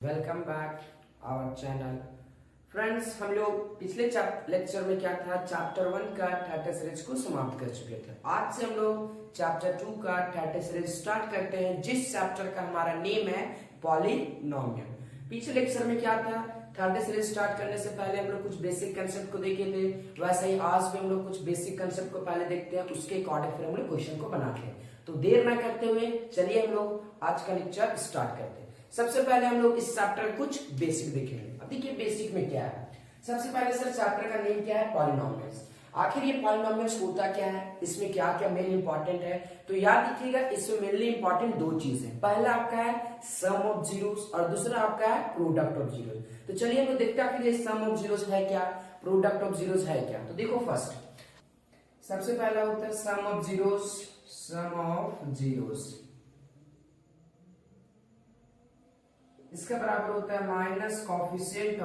Welcome back our channel. Friends, हम लोग पिछले लेक्चर में क्या था, चैप्टर 1 का थीटा सीरीज को समाप्त कर चुके थे। आज से हम लोग चैप्टर 2 का थीटा सीरीज स्टार्ट करते हैं, जिस चैप्टर का हमारा नेम है पॉलिनोमियल। पिछले लेक्चर में क्या था, थीटा सीरीज स्टार्ट करने से पहले हम लोग कुछ बेसिक कंसेप्ट को देखे थे। वैसे ही आज भी हम लोग कुछ बेसिक कंसेप्ट को पहले देखते हैं, उसके अकॉर्डिंग फिर हम लोग क्वेश्चन को बनाते हैं। तो देर ना करते हुए चलिए हम लोग आज का लेक्चर स्टार्ट करते हैं। सबसे पहले हम लोग इस चैप्टर में कुछ बेसिक देखेंगे। अब देखिए बेसिक में क्या है। सबसे पहले सर चैप्टर का नेम क्या है, पॉलिनोमियल्स। आखिर ये पॉलिनोमियल्स होता क्या है, इसमें क्या क्या मेन इंपॉर्टेंट है, तो याद रखिएगा इसमें मेनली इंपॉर्टेंट दो चीजें। पहला आपका है सम ऑफ जीरोस और दूसरा आपका है प्रोडक्ट ऑफ जीरोस। तो चलिए हम लोग देखते हैं आखिर सम ऑफ जीरोस है क्या, प्रोडक्ट ऑफ जीरोस है क्या। तो देखो फर्स्ट सबसे पहला होता है sum of zeros. Sum of zeros इसका बराबर होता है minus coefficient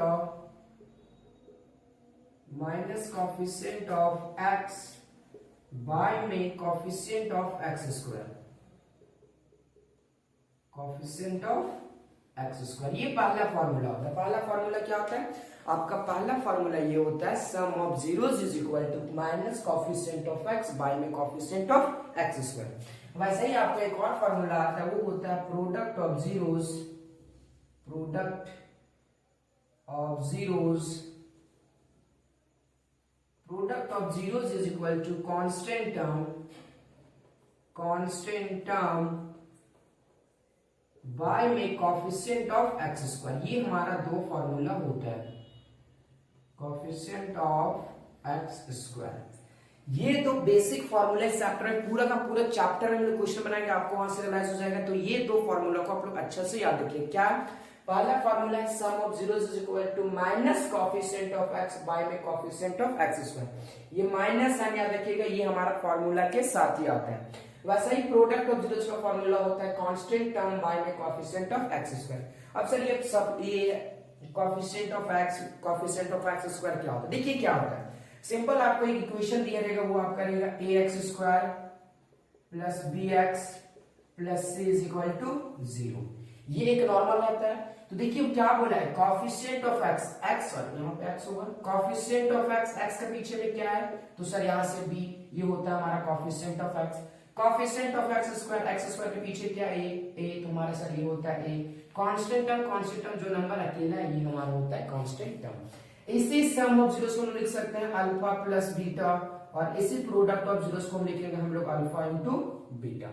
of x by में coefficient of x square. Coefficient of x square ये पहला फॉर्मूला होता है। पहला फॉर्मूला क्या होता है आपका, पहला फॉर्मूला ये होता है sum of zeros is equal to minus coefficient of x by में कॉफिशिएंट ऑफ एक्स स्क्वायर। वैसे ही आपका एक और फॉर्मूला आता है, वो होता है product of zeros. Product of zeros is equal to constant term by में कॉफिशिएंट ऑफ एक्स स्क्वायर। ये हमारा दो फॉर्मूला होता है, कॉफिशिएंट ऑफ एक्स स्क्वायर। ये दो बेसिक फॉर्मूले चैप्टर में पूरा का पूरा चैप्टर में हम लोग क्वेश्चन बनाएंगे, आपको वहां से रियलाइज हो जाएगा। तो ये दो फॉर्मूला को आप लोग अच्छे से याद रखिए। क्या पहला फॉर्मूला है sum of zeros is equal to minus coefficient of x by में कॉफिशिएंट ऑफ एक्स स्क्वायर। ये माइनस साइन याद रखिएगा, ये हमारा फॉर्मूला के साथ ही आता है। वैसे ही प्रोडक्ट ऑफ जीरोस का फॉर्मूला होता है कांस्टेंट टर्म बाय में कॉफिशिएंट ऑफ एक्स स्क्वायर। अब सर ये सब ये कॉफिशिएंट ऑफ एक्स स्क्वायर क्या होता है, देखिए क्या होता है। सिंपल आपको एक इक्वेशन दिया रहेगा, वो आपका रहेगा ax square plus bx plus c is equal to 0। ये एक नॉर्मल रहता है। तो देखिए क्या बोला है, कॉफिशिएंट ऑफ एक्स सॉरी यहाँ पे एक्स होगा, कॉफिशिएंट ऑफ एक्स के पीछे में क्या है, तो सर यहाँ से b, ये होता है हमारा coefficient of x. Coefficient of x square के पीछे क्या है, a तुम्हारा सर ये होता है a। कांस्टेंट टर्म जो नंबर अकेला है ये हमारा होता है कांस्टेंट टर्म। इसी सम ऑफ जीरोस को हम लिख सकते हैं अल्फा प्लस बीटा, और इसी प्रोडक्ट ऑफ जीरोस को हम लिखेंगे हम लोग अल्फा इंटू बीटा।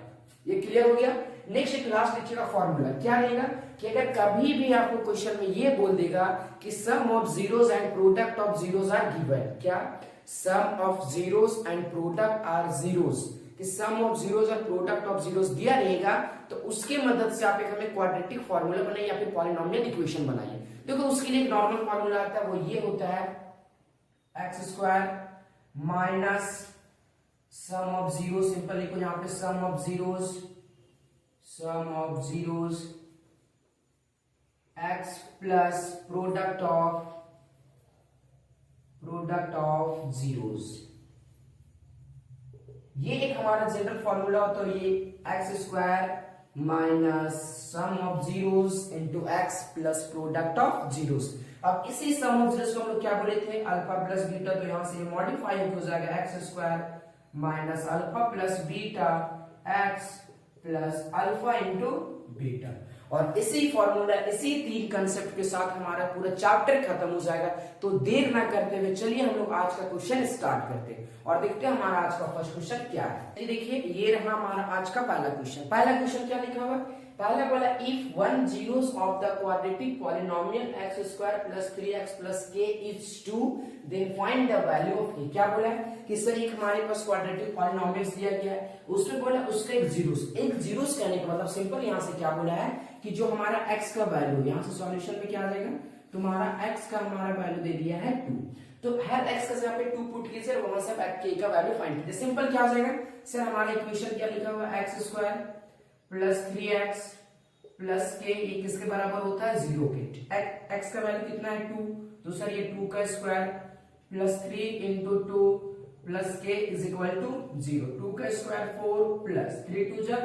ये क्लियर हो गया। नेक्स्ट एक लास्ट लिखिएगा फॉर्मूला क्या रहेगा, कि अगर कभी भी आपको क्वेश्चन में ये बोल देगा कि sum of zeros and product of zeros are given, क्या sum of zeros and product are zeros, कि सम ऑफ जीरोस और प्रोडक्ट ऑफ जीरोस दिया रहेगा, तो उसके मदद से आप एक हमें क्वाड्रेटिक फॉर्मूला बनाइए या फिर पॉलिनोमियल इक्वेशन बनाइए। देखो उसके लिए एक नॉर्मल फॉर्मूला आता है, वो ये होता है x square minus sum of zero, simple लिखो यहां पे sum of zeros x plus product of zeros. ये एक हमारा जनरल फॉर्मूला होता है, ये x square minus sum of zeros into x plus product of zeros. अब इसी सम ऑफ जीरोस को हम लोग क्या बोले थे, अल्फा प्लस बीटा, तो यहां से मॉडिफाई हो जाएगा x square minus alpha plus beta x plus alpha into beta. और इसी फॉर्मूला, इसी तीन कंसेप्ट के साथ हमारा पूरा चैप्टर खत्म हो जाएगा। तो देर ना करते हुए चलिए हम लोग आज का क्वेश्चन स्टार्ट करते हैं और देखते हैं हमारा आज का फर्स्ट क्वेश्चन क्या है। ये देखिए ये रहा हमारा आज का पहला क्वेश्चन। पहला क्वेश्चन क्या लिखा हुआ, पहला बोला if one zeros of the quadratic polynomial x square plus 3x plus k is 2 then find the value of a। क्या बोला है कि सर एक हमारे पास क्वाड्रेटिक पॉलिनोमियल्स दिया गया है, उसमें बोला उसका एक जीरोस कहने का मतलब सिंपल यहाँ से क्या बोला है कि जो हमारा x का वैल्यू, यहाँ से सॉल्यूशन में क्या आ जाएगा, तुम्हारा x का हमारा वैल्यू दे दिया है 2, तो हर x का यहाँ पे 2 पुट कीजिए, वहां से k का वैल्यू फाइंड कीजिए। सिंपल क्या हो जाएगा सर, हमारा इक्वेशन क्या लिखा हुआ है, x square plus 3x plus k ये किसके बराबर होता है, 0 के। x का वैल्यू कितना है 2, तो सर ये 2 का square plus 3 into 2 plus k is equal to 0। 2 का स्क्वायर 4 प्लस 3 2 जा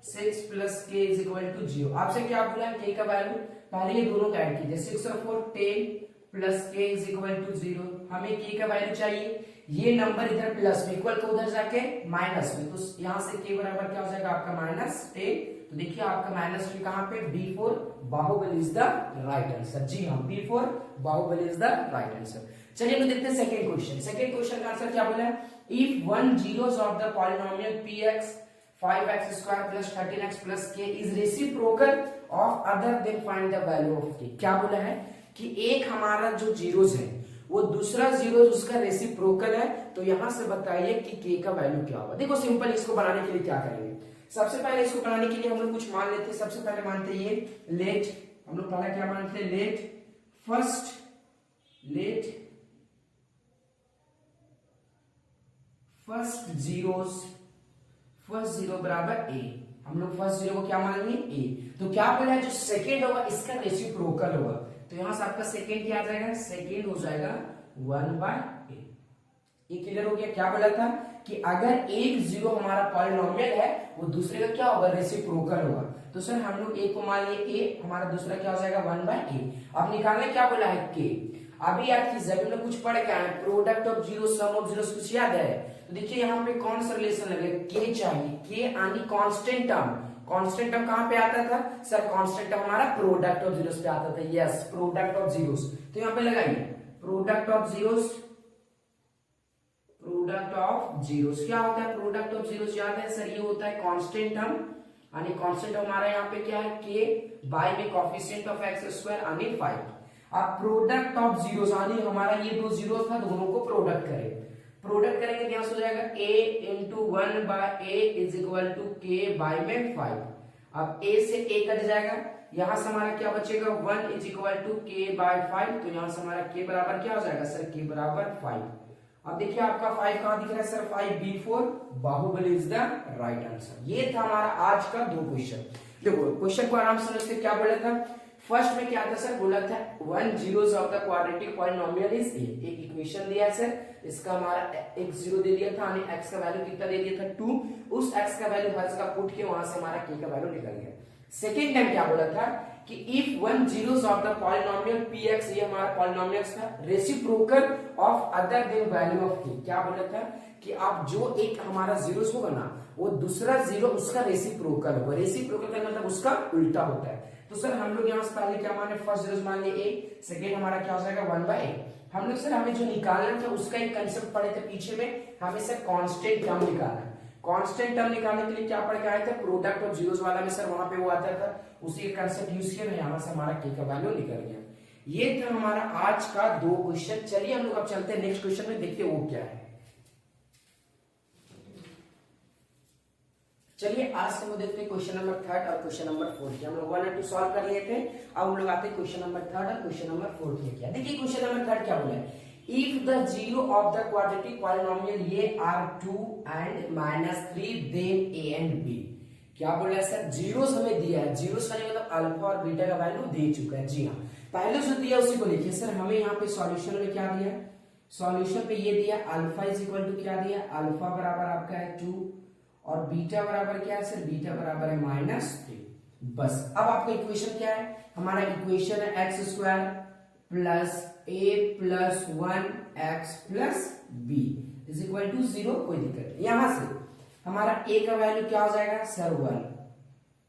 6 plus k is equal to 0। आपसे क्या बोला है k का वैल्यू, पहले ये दोनों का ऐड कीजिए, 6 और 4 10 प्लस के इज इक्वल टू 0। हमें के का वैल्यू चाहिए, ये नंबर इधर प्लस में इक्वल को उधर जाके माइनस में, तो यहाँ से के बराबर क्या हो जाएगा आपका -10। तो देखिए आपका -3 कहां पे, B4 Baahubali is the right answer. जी हाँ, B4 Baahubali is the right answer. चलिए हम देखते हैं सेकंड क्वेश्चन। सेकंड क्वेश्चन का आंसर क्या बोला है, if one zeros of the polynomial px 5x square plus 13x plus k is reciprocal of other then find the value of k। क्या बोला है कि एक हमारा जो जीरोस है वो दूसरा जीरो उसका रेसिप्रोकल है, तो यहां से बताइए कि k का वैल्यू क्या होगा। देखो सिंपल, इसको बनाने के लिए क्या करेंगे, सबसे पहले इसको बनाने के लिए हम लोग कुछ मान लेते हैं। सबसे पहले मानते हैं ये लेट, हम लोग पहला क्या मानते हैं, फर्स्ट जीरो बराबर a। हम लोग फर्स्ट जीरो को क्या मानेंगे, a। तो क्या बोला है, जो सेकेंड होगा इसका रेसिप्रोकल होगा, तो यहां से आपका सेकेंड क्या आ जाएगा, सेकेंड हो जाएगा 1/a। ये क्लियर हो गया। क्या बोला था कि अगर एक जीरो हमारा पॉलिनोमियल है वो दूसरे का क्या होगा, रेसिप्रोकल होगा। तो सर हम लोग a को मान लिए a, हमारा दूसरा क्या हो जाएगा 1/a। अब निकालना क्या बोला है, k। अभी याद कीजिए, अभी हमने कुछ पढ़ के आए, product of zero, sum of zeros, कुछ याद है। तो देखिए यहाँ पे कौन सा रिलेशन लगेगा, k चाहिए, k यानी कांस्टेंट टर्म। कांस्टेंट टर्म कहां पे आता था सर, कांस्टेंट टर्म हमारा प्रोडक्ट ऑफ जीरोस पे आता था। Yes, product of zeros. तो यहाँ पे लगाइए product of zeros, product of zeros क्या होता है, प्रोडक्ट ऑफ जीरोस याद है सर, ये होता है कांस्टेंट टर्म, यानी कांस्टेंट टर्म हमारा यहाँ पे क्या है, k बाय में कोएफिशिएंट ऑफ x स्क्वायर यानी 5। अब प्रोडक्ट ऑफ जीरोस यानी हमारा ये दो जीरोस था, दोनों को प्रोडक्ट करें, प्रोडक्ट करेंगे तो यहां से हो जाएगा a into 1/a is equal to k by में 5। अब a से a कट जाएगा, यहां से हमारा क्या बचेगा, 1 is equal to k by 5। तो यहां से हमारा k बराबर क्या हो जाएगा सर, k बराबर 5। अब देखिए आपका 5 कहां दिख रहा है sir, 5 B4 Baahubali is the right answer. ये था हमारा आज का दो क्वेश्चन। देखो क्वेश्चन को आराम से समझते, क्या बोला था, फर्स्ट में क्या था सर, बोला था one zeros of the quadratic polynomial is a। एक इक्वेशन दिया है सर, इसका हमारा x जीरो दे दिया था, यानी x का वैल्यू कितना दे दिया था 2। उस x का वैल्यू हर जगह पुट के वहां से हमारा k का वैल्यू निकल गया। सेकेंड टाइम क्या बोला था कि if one zeros of the polynomial px, ये हमारा पॉलिनोमियल्स था, reciprocal of other than value of k। क्या बोला था कि आप जो एक हमारा जीरोस होगा ना, वो दूसरा जीरो उसका रेसिप्रोकल होगा। रेसिप्रोकल का मतलब उसका उल्टा होता है। तो सर हम लोग यहाँ से पहले क्या माने, फर्स्ट जीरोस मान लिए a, सेकेंड हमारा क्या हो जाएगा 1/a। हम लोग सर हमें जो निकालना था उसका एक कंसेप्ट पढ़े थे पीछे में, हमें सर कांस्टेंट टर्म निकालना है। कांस्टेंट टर्म निकालने के लिए क्या पढ़ के आए थे, प्रोडक्ट ऑफ जीरोस वाला में सर वहां पे वो आता था, उसी का कंसेप्ट यूज किया, यहाँ से हमारा k का वैल्यू निकल गया। ये था हमारा आज का दो क्वेश्चन। चलिए हम लोग अब चलते हैं नेक्स्ट क्वेश्चन में, देखते वो क्या है। चलिए आज से हम देखते हैं क्वेश्चन नंबर 3 और क्वेश्चन नंबर 4 हम लोग 1 और 2 सॉल्व कर लिए थे। अब हम लोग आते हैं क्वेश्चन नंबर 3 और क्वेश्चन नंबर 4 में क्या। देखिए क्वेश्चन नंबर 3 क्या बोला है, if the zero of the quadratic polynomial ये are 2 and -3 then a and b। क्या बोला है सर, जीरोस हमें दिया है, जीरोस का मतलब अल्फा और बीटा का वैल्यू दे चुका है। जी हाँ, पहले जो दिया उसी को लिखिए। सर हमें यहाँ पे सॉल्यूशन में क्या दिया, सॉल्यूशन पे ये दिया अल्फा इज इक्वल टू क्या दिया, अल्फा बराबर आपका है 2 और बीटा बराबर क्या है सर, बीटा बराबर है -3। बस अब आपका इक्वेशन क्या है, हमारा इक्वेशन है x square plus a plus 1x plus b is equal to 0। कोई दिक्कत नहीं। यहां से हमारा a का वैल्यू क्या हो जाएगा सर 1,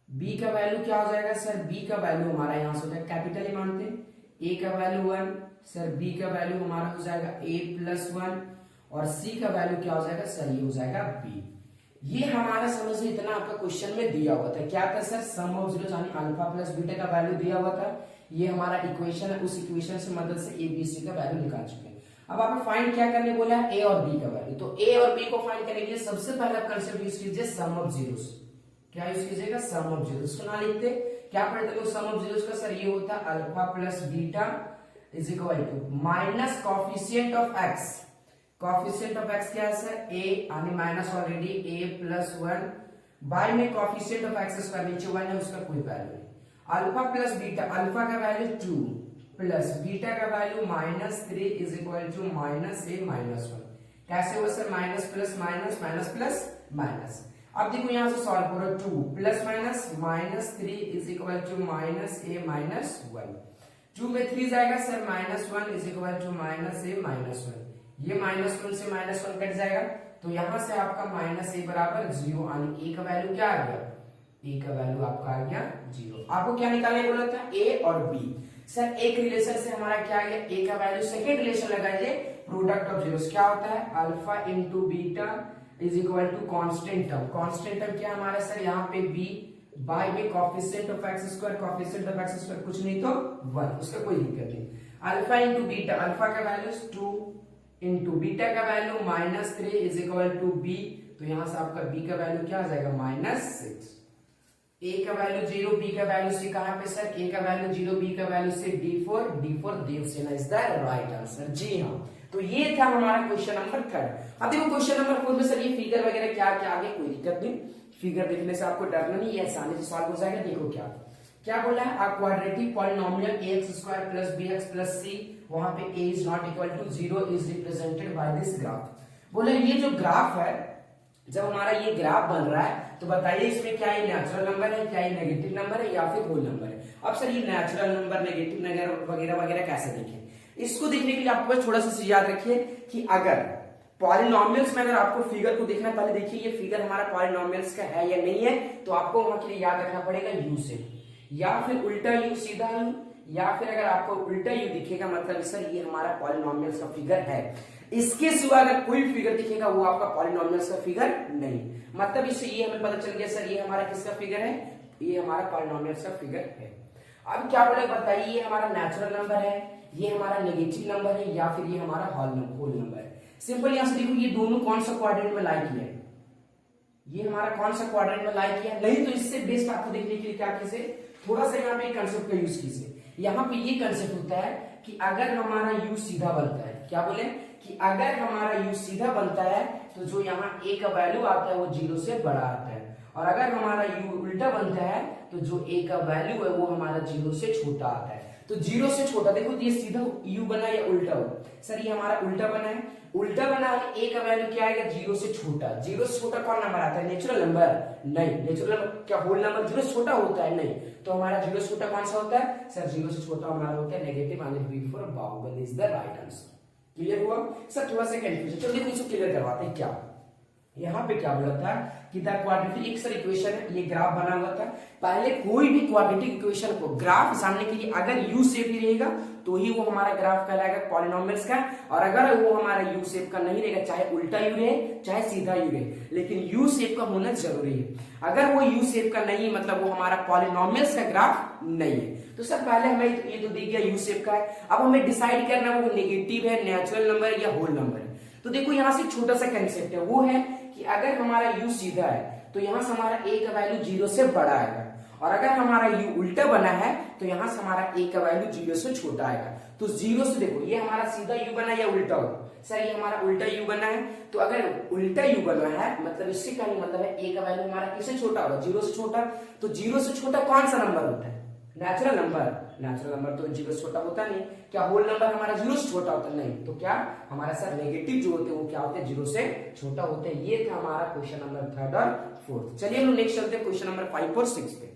b का वैल्यू क्या हो जाएगा सर, b का वैल्यू हमारा यहां से हो जाएगा, कैपिटल ही मानते हैं, a का वैल्यू 1 सर, b का वैल्यू हमारा हो जाएगा a प्लस 1 और c का वैल्यू क्या हो जाएगा सर, ये हो जाएगा b। ये हमारा समझ में इतना आपका क्वेश्चन में दिया हुआ था, क्या था सर, सम ऑफ जीरोस यानी अल्फा प्लस बीटा का वैल्यू दिया हुआ था। ये हमारा इक्वेशन है, उस इक्वेशन से मदद से ए बी सी का वैल्यू निकाल चुके हैं। अब आपको फाइंड क्या करने बोला है, ए और बी का वैल्यू। तो ए और बी को फाइंड करने के लिए सबसे पहले आप कंसेप्ट यूज कीजिए सम ऑफ जीरोस। क्या यूज कीजिएगा, सम ऑफ जीरोस। तो ना लिखते क्या पढ़ते लोग सम ऑफ जीरोस का सर, ये होता है alpha plus beta is equal to minus coefficient of x. Coefficient of x क्या है सर, a यानी minus already a plus 1 by में कॉफिशिएंट ऑफ एक्स स्क्वायर, नीचे 1 है उसका कोई वैल्यू नहीं। अल्फा प्लस बीटा, अल्फा का वैल्यू 2 प्लस बीटा का value -3 is equal to -a -1। कैसे हुआ sir, minus plus minus minus plus minus. अब देखो यहां से सॉल्व करो, 2 plus minus minus 3 is equal to minus a minus 1। 2 में 3 जाएगा sir, minus 1 is equal to minus a minus 1। ये माइनस 1 से माइनस 1 कट जाएगा, तो यहां से आपका माइनस ए बराबर 0 यानी ए का वैल्यू क्या आ गया, ए का वैल्यू आपका आ गया 0। आपको क्या निकालने बोला था, ए और बी। सर एक रिलेशन से हमारा क्या आ गया, ए का वैल्यू, सेकेंड रिलेशन लगाइए, प्रोडक्ट ऑफ जीरोस क्या होता है, alpha into beta is equal to constant term. Constant term क्या हमारा सर, यहाँ पे बी बाय में coefficient of x square, coefficient of x square कुछ नहीं तो 1, उसका कोई दिक्कत नहीं। अल्फा इंटू बीटा, अल्फा का वैल्यू 2 इंटू बीटा का value -3 is equal to b, तो यहां से आपका बी का वैल्यू क्या आ जाएगा, -6। ए का वैल्यू 0, बी का वैल्यू से कहां पे सर, ए का वैल्यू 0, बी का वैल्यू से D4 Devasena is the right answer. जी हाँ, तो ये था हमारा क्वेश्चन नंबर 3। अब देखो क्वेश्चन नंबर 4 में सर ये फिगर वगैरह क्या क्या आगे कोई दिक्कत नहीं, फिगर देखने से आपको डरना नहीं, ये आसानी से सॉल्व हो जाएगा। देखो क्या क्या बोला है, a quadratic polynomial ax² plus bx plus c, वहां पे a is not equal to 0 is represented by this graph. बोले ये जो ग्राफ है, जब हमारा ये ग्राफ बन रहा है तो बताइए इसमें क्या ये नेचुरल नंबर है, क्या ये नेगेटिव नंबर है, या फिर होल नंबर है। अब सर ये नेचुरल नंबर, नेगेटिव नंबर वगैरह वगैरह कैसे देखें, इसको देखने के लिए आपको बस थोड़ा सा चीज याद रखिए कि अगर पॉलिनोमियल्स में अगर आपको फिगर को देखना, पहले देखिए ये फिगर हमारा पॉलिनोमियल्स का है या नहीं है, तो आपको वहां के लिए याद रखना पड़ेगा यू से, या फिर उल्टा यू, सीधा यू, या फिर अगर आपको उल्टा यू दिखेगा मतलब सर ये हमारा पॉलिनोमियल्स का फिगर है। इसके सिवा अगर कोई फिगर दिखेगा वो आपका पॉलिनोमियल्स का फिगर नहीं। मतलब इससे ये हमें पता चल गया सर ये हमारा किसका फिगर है, ये हमारा पॉलिनोमियल्स का फिगर है। अब क्या बोले बताइए, ये हमारा नेचुरल नंबर है, ये हमारा नेगेटिव नंबर है, या फिर ये हमारा होल नंबर है। सिंपल यहां से देखो ये दोनों कौन सा क्वाड्रेंट में लाई किया है, ये हमारा कौन सा क्वाड्रेंट में लाई किया है। नहीं तो इससे बेस्ट आपको देखने के लिए क्या कीजिए, थोड़ा सा यहाँ पे कंसेप्ट का यूज कीजिए। यहाँ पे ये कंसेप्ट होता है कि अगर हमारा u सीधा बनता है, क्या बोले कि अगर हमारा u सीधा बनता है तो जो यहाँ a का वैल्यू आता है वो 0 से बड़ा आता है, और अगर हमारा u उल्टा बनता है तो जो a का वैल्यू है वो हमारा 0 से छोटा आता है। तो 0 से छोटा, देखो ये सीधा u बना या उल्टा हो, सर ये हमारा उल्टा बना है, उल्टा बना है, a का वैल्यू क्या आएगा, 0 से छोटा। 0 से छोटा कौन नंबर आता है, नेचुरल नंबर नहीं, नेचुरल नंबर क्या होल नंबर 0 से छोटा होता है, नहीं। तो हमारा 0 से छोटा कौन सा होता है सर, 0 से छोटा हमारा होता है नेगेटिव, यानी B4 Baahubali is the right answer. Clear हुआ सर, थोड़ा सा कंफ्यूजन, चलो देखो इसको क्लियर करवाते हैं। क्या यहाँ पे क्या बोला था कि द क्वाड्रेटिक, एक सर इक्वेशन है, ये ग्राफ बना हुआ था। पहले कोई भी क्वाड्रेटिक इक्वेशन को ग्राफ जानने के लिए अगर यू शेप ही रहेगा तो ही वो हमारा ग्राफ कहलाएगा पॉलिनोमियल्स का, और अगर वो हमारा यू शेप का नहीं रहेगा, चाहे उल्टा यू रहे चाहे सीधा यू रहे, लेकिन यू शेप का होना जरूरी है। अगर वो यू शेप का नहीं मतलब वो हमारा पॉलिनोमियल्स का ग्राफ नहीं है। तो सर पहले हमें ये तो दिख गया यू शेप का है, अब हमें डिसाइड करना है वो नेगेटिव है, नेचुरल नंबर या होल नंबर है। तो देखो यहाँ से छोटा सा कंसेप्ट है, वो है कि अगर हमारा u सीधा है तो यहां से हमारा a का वैल्यू 0 से बड़ा आएगा, और अगर हमारा u उल्टा बना है तो यहां से हमारा a का वैल्यू 0 से छोटा आएगा। तो 0 से देखो ये हमारा सीधा u बना या उल्टा हो, सर ये हमारा उल्टा u बना है, तो अगर उल्टा u बना है मतलब इससे क्या मतलब है, a का वैल्यू हमारा किससे छोटा होगा, 0 से छोटा। तो 0 से छोटा कौन सा नंबर होता है, नेचुरल नंबर। नेचुरल नंबर तो 0 से छोटा होता नहीं। क्या होल नंबर हमारा 0 से छोटा होता नहीं, तो क्या हमारा सर नेगेटिव जो होते हैं वो क्या होते हैं, 0 से छोटा होते हैं। ये था हमारा क्वेश्चन नंबर 3 और 4। चलिए हम नेक्स्ट चलते हैं क्वेश्चन नंबर 5 और 6 पे।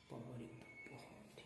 पावर एकदम बहुत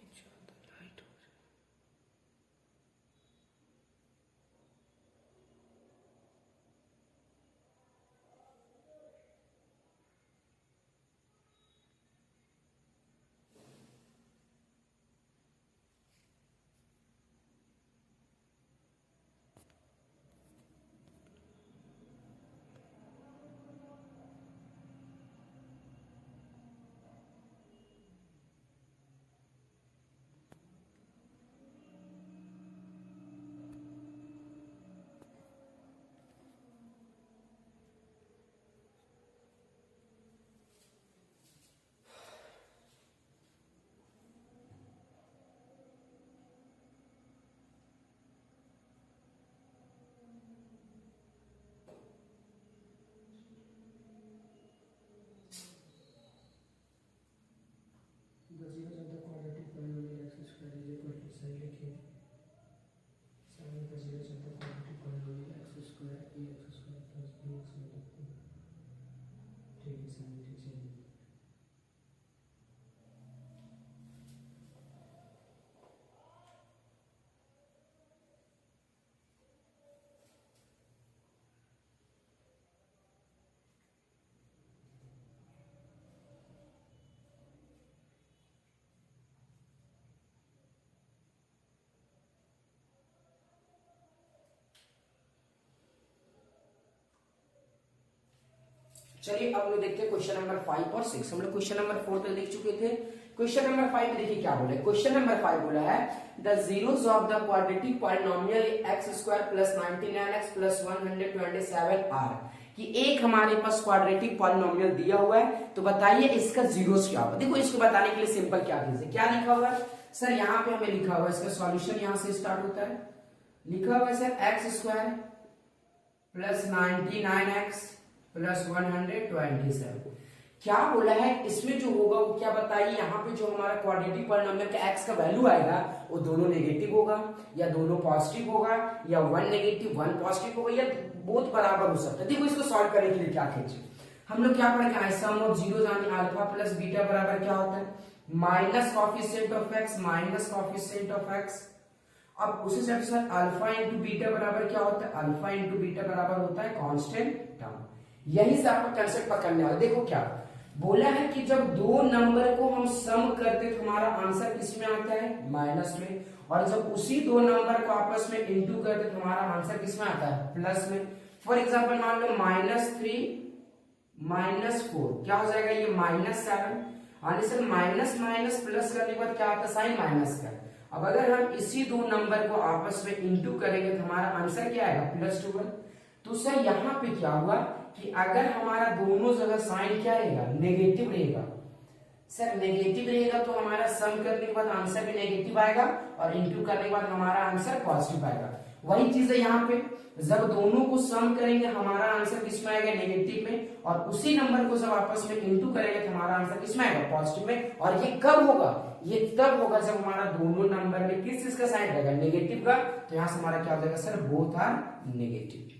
चलिए अब हम लोग देखते हैं क्वेश्चन नंबर 5 और 6। हम लोग क्वेश्चन नंबर 4 तक देख चुके थे। क्वेश्चन नंबर 5 में देखिए क्या बोला है। क्वेश्चन नंबर 5 बोला है the zeros of the quadratic polynomial x square plus 99x plus 127 are, कि एक हमारे पास क्वाड्रेटिक पॉलिनोमियल दिया हुआ है, तो बताइए इसका जीरोस क्या होगा। देखो इसको बताने के लिए सिंपल क्या कीजिए, क्या लिखा हुआ है सर, यहाँ पे हमें लिखा हुआ है इसका सॉल्यूशन यहाँ से स्टार्ट होता है, लिखा हुआ है sir x square plus 99x plus 127। क्या बोला है इसमें जो होगा वो क्या बताइए, यहाँ पे जो हमारा क्वाड्रेटिक पॉलिनोमियल का x का वैल्यू आएगा वो दोनों नेगेटिव होगा या दोनों पॉजिटिव होगा या 1 नेगेटिव 1 पॉजिटिव होगा या बहुत बराबर हो सकता है। देखो इसको सॉल्व करने के लिए क्या कीजिए, हम लोग क्या पढ़े हैं, सम ऑफ जीरो यानी अल्फा प्लस बीटा बराबर क्या होता है, minus coefficient of x minus coefficient of x। अब उसी से सर अल्फा इंटू बीटा बराबर क्या होता है, अल्फा इंटू बीटा बराबर होता है कांस्टेंट टर्म। यही से आपको कंसेप्ट पकड़ने वाला। देखो क्या बोला है कि जब दो नंबर को हम सम करते तो हमारा आंसर किस में आता है, माइनस में, और जब उसी दो नंबर को आपस में इंटू करते तो हमारा आंसर किस में आता है, प्लस में। फॉर एग्जाम्पल मान लो -3 -4 क्या हो जाएगा, ये -7, यानी सर माइनस माइनस प्लस करने के बाद क्या आता है, साइन माइनस का। अब अगर हम इसी दो नंबर को आपस में इंटू करेंगे तो हमारा आंसर क्या आएगा, +12। तो सर यहाँ पे क्या हुआ कि अगर हमारा दोनों जगह साइन क्या रहेगा, नेगेटिव रहेगा, सर नेगेटिव रहेगा तो हमारा सम करने के बाद आंसर भी नेगेटिव आएगा और इंटू करने के बाद हमारा आंसर पॉजिटिव आएगा। वही चीज है यहाँ पे, जब दोनों को सम करेंगे हमारा आंसर किस में आएगा, नेगेटिव में, और उसी नंबर को जब आपस में इंटू करेंगे तो हमारा आंसर किस में आएगा, पॉजिटिव में। और ये कब होगा, ये तब होगा जब हमारा दोनों नंबर में किस चीज का साइन रहेगा, नेगेटिव का। तो यहाँ से हमारा क्या हो जाएगा सर, बोथ आर नेगेटिव।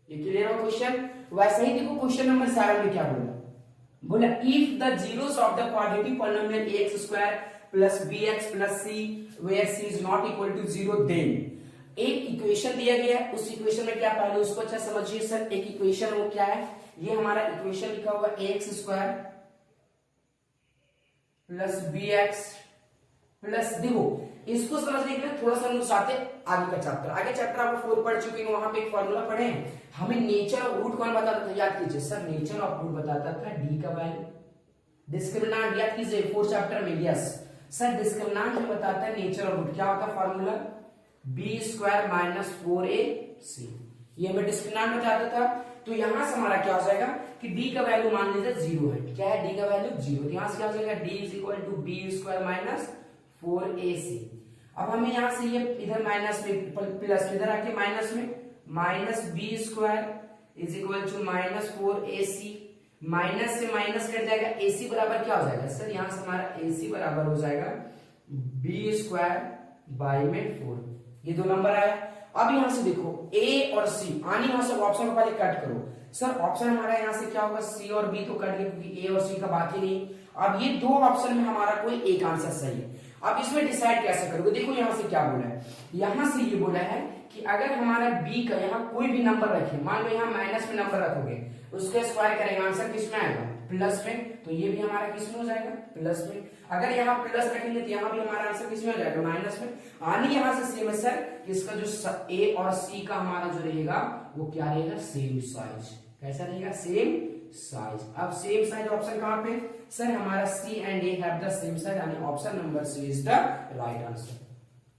ये क्लियर हो क्वेश्चन। वैसे ही देखो क्वेश्चन नंबर 7 में क्या बोला, if the zeros of the quadratic polynomial x square plus b x plus c where c is not equal to 0, then एक इक्वेशन दिया गया है, उस इक्वेशन में क्या, पहले उसको अच्छा समझिए सर। एक इक्वेशन वो क्या है, ये हमारा इक्वेशन लिखा हुआ x square plus b x plus, देखो इसको समझने के लिए थोड़ा सा हम लोग आते आगे का चैप्टर, आगे चैप्टर आप 4 पढ़ चुके हैं, वहां पे एक फॉर्मूला पढ़े हैं। हमें नेचर ऑफ रूट कौन बताता था, याद कीजिए सर, नेचर ऑफ रूट बताता था डी का वैल्यू, डिस्क्रिमिनेंट याद कीजिए 4th चैप्टर में, यस सर डिस्क्रिमिनेंट में बताता है नेचर ऑफ रूट, क्या होता है फॉर्मूला, b² माइनस 4ac, ये हमें डिस्क्रिमिनेंट बताता था। तो यहां से हमारा क्या हो जाएगा कि d का वैल्यू मान लीजिए 0 है, क्या है, d का वैल्यू 0, तो यहां से क्या हो जाएगा, d is equal to b² minus 4ac। अब हमें यहां से ये इधर माइनस में प्लस, इधर आके माइनस में, minus b² is equal to minus 4ac, minus से माइनस कट जाएगा, ac बराबर क्या हो जाएगा सर, यहां से हमारा ac बराबर हो जाएगा b² बाई में 4, ये दो नंबर आया। अब यहां से देखो a और c, आनी यहां से ऑप्शन को पहले कट करो सर, ऑप्शन हमारा यहां से क्या होगा, c और b तो कट गए क्योंकि a और c का बात ही नहीं। अब ये दो ऑप्शन में हमारा कोई एक आंसर सही है। अब इसमें डिसाइड कैसे करोगे, देखो यहां से क्या बोला है, यहां से ये बोला है कि अगर हमारा b का यहाँ कोई भी नंबर रखे, मान लो यहाँ माइनस में नंबर रखोगे, उसका स्क्वायर करेंगे, आंसर किस में आएगा, प्लस में, तो ये भी हमारा किस में हो जाएगा, प्लस में। अगर यहाँ प्लस रखेंगे तो यहाँ भी हमारा आंसर किस में हो जाएगा, माइनस में। आनी यहाँ से सेम है सर, इसका जो a और c का हमारा जो रहेगा वो क्या रहेगा, सेम साइज, कैसा रहेगा, सेम साइज। अब सेम साइज ऑप्शन कहां पे सर, हमारा c and a have the same size, यानी option number c is the right answer.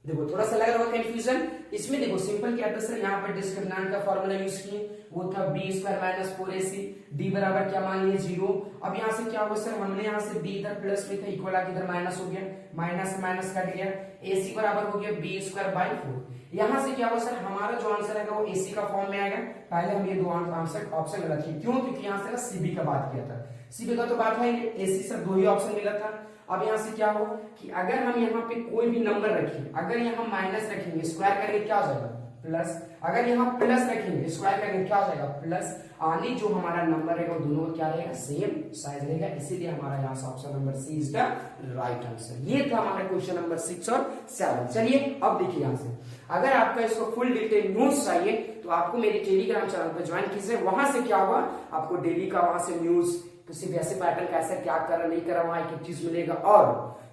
देखो थोड़ा सा लग रहा होगा कंफ्यूजन, इसमें देखो सिंपल क्या था सर, यहाँ पर डिस्क्रिमिनेंट का फॉर्मूला यूज किए, वो था b² माइनस 4ac, d बराबर क्या मान लिए 0। अब यहाँ से क्या होगा सर, हमने यहाँ से b इधर प्लस में था, इक्वल आके इधर माइनस हो गया, माइनस से माइनस कट गया, ac बराबर हो गया b² बाई 4। यहाँ से क्या होगा सर, हमारा जो आंसर है वो ac का फॉर्म में आएगा। पहले हम ये दो आंसर ऑप्शन गलत किए, क्यों, क्योंकि यहाँ से ना cb का बात किया था, cb का तो बात है, ac सर दो ही ऑप्शन मिला था। अब यहाँ से क्या हो कि अगर हम यहाँ पे कोई भी नंबर रखें, अगर यहाँ माइनस रखेंगे स्क्वायर करेंगे क्या हो जाएगा, प्लस, अगर यहाँ प्लस रखेंगे स्क्वायर करेंगे क्या हो जाएगा, प्लस। आनी जो हमारा नंबर रहेगा दोनों का क्या रहेगा, सेम साइज रहेगा, इसीलिए हमारा यहाँ से option number c is the right answer. ये था हमारा क्वेश्चन नंबर 6 और 7। चलिए अब देखिए यहाँ से, अगर आपका इसको फुल डिटेल न्यूज चाहिए तो आपको मेरे टेलीग्राम चैनल पर ज्वाइन कीजिए, वहां से क्या होगा, आपको डेली का वहां से न्यूज तो सिर्फ ऐसे पैटर्न कैसे क्या कर रहा नहीं कर रहा वहां एक चीज मिलेगा, और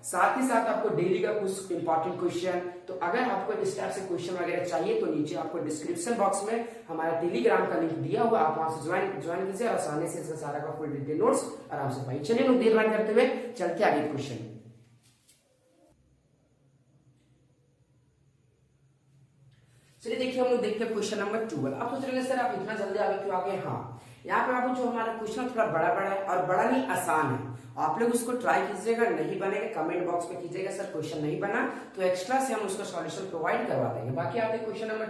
साथ ही साथ आपको डेली का कुछ इंपॉर्टेंट क्वेश्चन। तो अगर आपको इस टाइप से क्वेश्चन वगैरह चाहिए तो नीचे आपको डिस्क्रिप्शन बॉक्स में हमारा टेलीग्राम का लिंक दिया हुआ, आप वहां से ज्वाइन कीजिए और आसानी से इसका सारा का फुल डिटेल नोट्स आराम से पाइए। चलिए लोग देर ना करते हुए चलते आगे क्वेश्चन। चलिए देखिए हम लोग देखते हैं क्वेश्चन नंबर 12। आप सोच रहे हैं सर आप इतना जल्दी आगे क्यों आ गए? हाँ, यहाँ पे आपको जो हमारा क्वेश्चन थोड़ा बड़ा बड़ा है और बड़ा नहीं आसान है, आप लोग उसको ट्राई कीजिएगा। नहीं बनेगा कमेंट बॉक्स में कीजिएगा सर क्वेश्चन नहीं बना, तो एक्स्ट्रा से हम उसका सॉल्यूशन प्रोवाइड करवा देंगे। बाकी आते हैं क्वेश्चन नंबर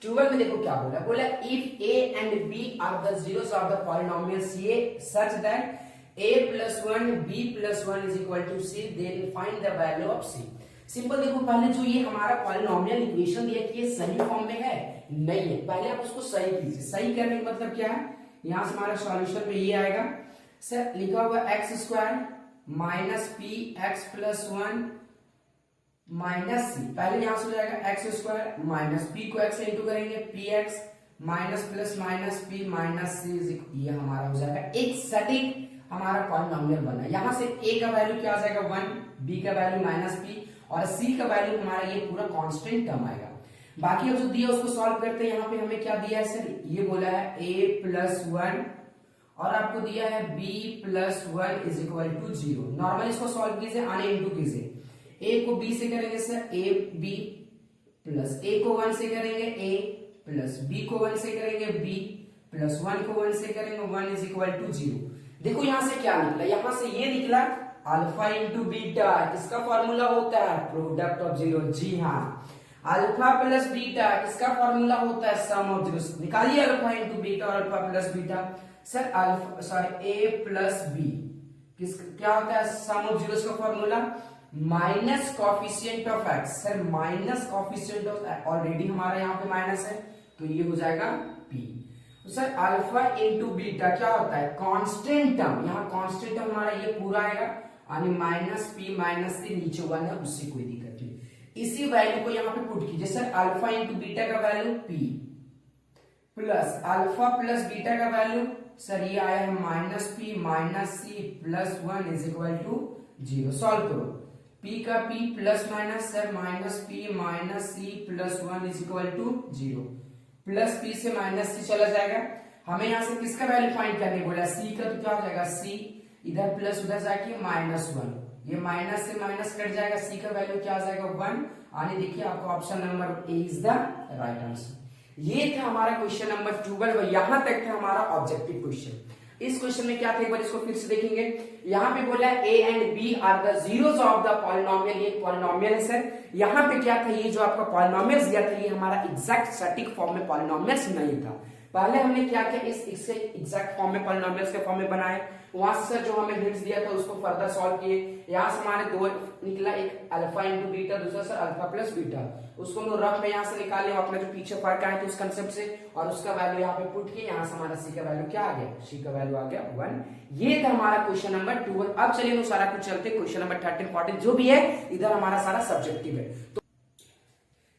12 में देखो क्या बोला। बोला if a and b are the zeros of the polynomials a such that a plus 1 b plus 1 is equal to c, then find the value of c। Simple देखो, पहले जो ये हमारा पॉलिनोमियल इक्वेशन दिया कि ये सही फॉर्म में है नहीं है, पहले आप उसको सही कीजिए। सही करने का मतलब क्या है, यहां से हमारा सॉल्यूशन में ये आएगा सर लिखा हुआ x square minus p x plus 1 minus c. पहले यहां से हो जाएगा एक्स स्क्वायर माइनस पी को एक्स से इंटू करेंगे p x minus plus minus p minus c, ये हमारा हो जाएगा एक सटीक हमारा पॉलिनोमियल बना। यहां से a का वैल्यू क्या आ जाएगा 1, b का वैल्यू माइनस p और c का वैल्यू हमारा ये पूरा कांस्टेंट टर्म आएगा। बाकी अब जो दिया उसको सॉल्व करते हैं। यहाँ पे हमें क्या दिया है सर, ये बोला है a प्लस 1 और आपको दिया है b प्लस 1 इज इक्वल टू 0। नॉर्मल इसको सॉल्व कीजिए, आने इंटू कीजिए। a को b से करेंगे सर a b प्लस a को 1 से करेंगे a प्लस b को 1 से करेंगे b प्लस 1 को 1 से करेंगे 1 इज इक्वल टू 0। देखो यहां से क्या निकला, यहां से ये निकला अल्फा इंटू बीटा, इसका फॉर्मूला होता है प्रोडक्ट ऑफ जीरो। जी हाँ, अल्फा प्लस बीटा इसका फॉर्मूला होता है सम ऑफ जीरोस। निकालिए अल्फा इंटू बीटा और alpha plus beta. Sir alpha sorry a plus b किस क्या होता है सम ऑफ जीरोस का formula minus coefficient of x. Sir minus coefficient of already हमारा यहाँ पे माइनस है तो ये हो जाएगा पी। तो सर अल्फा इंटू बीटा क्या होता है कांस्टेंट टर्म, यहाँ कांस्टेंट टर्म हमारा ये पूरा आएगा यानी माइनस पी माइनस से नीचे 1 है, उससे कोई दिक्कत नहीं। इसी वैल्यू को यहाँ पे पुट कीजिए। सर अल्फा इंटू बीटा का value p plus alpha plus beta का वैल्यू सर ये आया है minus p minus c plus 1 is equal to 0। Solve करो, p का p plus minus sir minus p minus c plus 1 is equal to 0। Plus p से minus c चला जाएगा। हमें यहां से किसका वैल्यू फाइंड करने बोला c का, तो क्या हो जाएगा c इधर प्लस उधर जाके माइनस 1, ये माइनस से माइनस कट जाएगा, c का वैल्यू क्या आ जाएगा 1। आने देखिए आपको option number A is the right answer. ये था हमारा क्वेश्चन नंबर 12, यहां तक था हमारा ऑब्जेक्टिव क्वेश्चन। इस क्वेश्चन में क्या था एक बार इसको फिर से देखेंगे। यहाँ पे बोला है a and b are the zeros of the polynomial, ये पॉलिनोमियल है सर। यहाँ पे क्या था, ये जो आपका पॉलिनोमियल्स दिया था ये हमारा एग्जैक्ट सटीक फॉर्म में पॉलिनोमियल्स नहीं था। पहले हमने क्या किया इससे एग्जैक्ट फॉर्म में पॉलिनोमियल्स के फॉर्म में बनाए, वहां से जो हमें हिंट्स दिया था उसको फर्दर सॉल्व किए। यहाँ से हमारे दो निकला, एक अल्फा इंटू बीटा, दूसरा सर अल्फा प्लस बीटा। उसको हम लोग रफ में यहाँ से निकाले अपना जो पीछे फर्क आया था उस कंसेप्ट से, और उसका वैल्यू यहाँ पे पुट किए। यहाँ से हमारा सी का वैल्यू क्या आ गया, सी का वैल्यू आ गया 1। ये था हमारा क्वेश्चन नंबर 12। अब चलिए लोग सारा कुछ चलते क्वेश्चन नंबर 13 14 जो भी है इधर हमारा सारा सब्जेक्टिव है। तो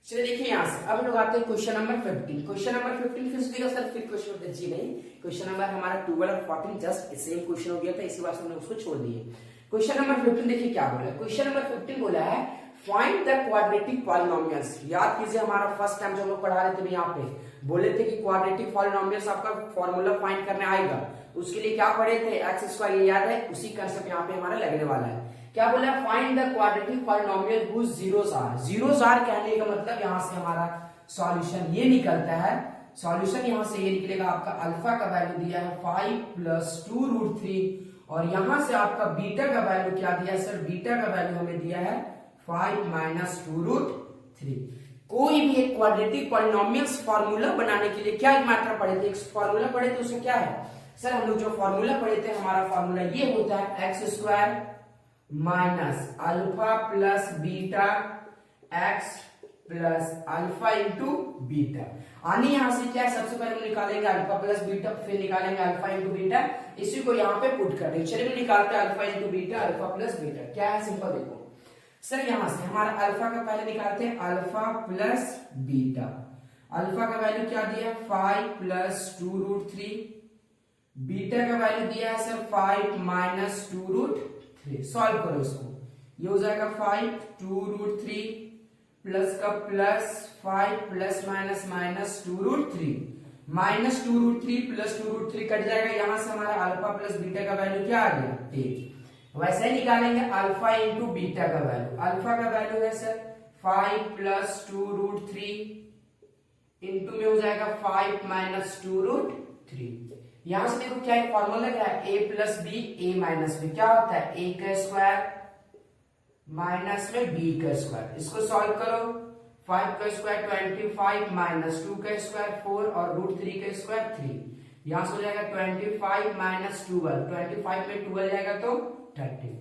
चलिए देखिए यहाँ से अब लोग आते हैं क्वेश्चन नंबर 15। क्वेश्चन नंबर 15 फिर से सर फिर क्वेश्चन नंबर जी नहीं, क्वेश्चन नंबर हमारा 12 और 14 जस्ट सेम क्वेश्चन हो गया था, इसी बात से हमने उसको छोड़ दिए। क्वेश्चन नंबर 15 देखिए क्या बोला है। क्वेश्चन नंबर 15 बोला है फाइंड द क्वाड्रेटिक पॉलिनोमियल्स। याद कीजिए हमारा फर्स्ट टाइम जो हम लोग पढ़ा रहे थे यहाँ पे बोले थे कि क्वाड्रेटिक पॉलिनोमियल्स आपका फॉर्मूला फाइंड करने आएगा, उसके लिए क्या पढ़े थे एक्स स्क्वायर, ये याद है, उसी कंसेप्ट यहाँ पे हमारा लगने वाला है। क्या बोला है find the quadratic polynomial whose zeros are. Zeros are कहने का मतलब यहाँ से हमारा सॉल्यूशन ये निकलता है, सॉल्यूशन यहाँ से ये निकलेगा आपका अल्फा का वैल्यू दिया है 5 प्लस 2 रूट 3 और यहां से आपका बीटा का वैल्यू क्या दिया है सर, बीटा का वैल्यू हमें दिया है 5 माइनस 2 रूट 3। कोई भी एक क्वाड्रेटिक पॉलिनोमियल्स फार्मूला बनाने के लिए क्या मैटर पढ़े थे, एक फार्मूला पढ़े थे, उसमें क्या है सर, हम लोग जो फार्मूला पढ़े थे हमारा फार्मूला ये होता है x square minus alpha plus beta x plus alpha into beta. आनी यहां से क्या है, सबसे पहले हम निकालेंगे अल्फा प्लस बीटा, फिर निकालेंगे अल्फा इंटू बीटा, इसी को यहाँ पे पुट कर देंगे। चलिए निकालते हैं alpha into beta, alpha plus beta. क्या है सिंपल देखो सर, यहां से हमारा अल्फा का पहले निकालते हैं अल्फा प्लस बीटा। अल्फा का वैल्यू क्या दिया 5 प्लस 2 रूट 3 बीटा का वैल्यू दिया है सर 5 माइनस 2√3। सॉल्व करो इसको, ये हो जाएगा 5 2√3 प्लस का plus 5 plus minus minus 2√3 minus 2√3 plus 2√3 cut जाएगा, यहां से हमारा अल्फा प्लस बीटा का वैल्यू क्या आ गया 8। वैसे ही निकालेंगे अल्फा इंटू बीटा का वैल्यू। अल्फा का वैल्यू है सर 5 प्लस 2√3 इंटू में हो जाएगा 5 माइनस 2√3। यहां से देखो क्या फॉर्मूला क्या है, a plus b a minus b क्या होता है a का स्क्वायर माइनस में b का स्क्वायर। इसको सॉल्व करो, 5 का स्क्वायर 25 माइनस 2 का स्क्वायर 4 और √3 का स्क्वायर 3। यहां से हो जाएगा 25 माइनस 12, 25 में 12 जाएगा तो 30।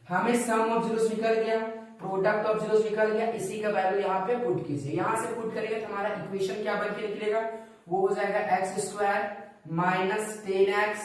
हमें सम ऑफ जीरोस निकल गया, प्रोडक्ट ऑफ जीरोस निकल गया, इसी का वैल्यू यहाँ पे पुट कीजिए। यहां से पुट करेंगे तो हमारा इक्वेशन क्या बन के निकलेगा, वो हो जाएगा x square minus 10x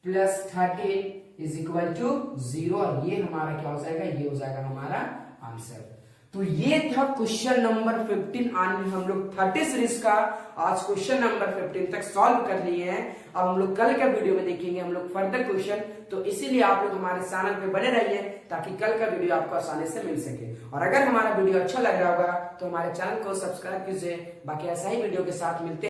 plus 13 is equal to 0, और ये हमारा क्या हो जाएगा, ये हो जाएगा हमारा आंसर। तो ये था क्वेश्चन नंबर 15। आज हम लोग 30 सीरीज का आज क्वेश्चन नंबर 15 तक सॉल्व कर लिए हैं। अब हम लोग कल का वीडियो में देखेंगे हम लोग फर्दर क्वेश्चन, तो इसीलिए आप लोग हमारे चैनल पे बने रहिए ताकि कल का वीडियो आपको आसानी से मिल सके। और अगर हमारा वीडियो अच्छा लग रहा होगा तो हमारे चैनल को सब्सक्राइब कीजिए। बाकी ऐसा ही वीडियो के साथ मिलते हैं।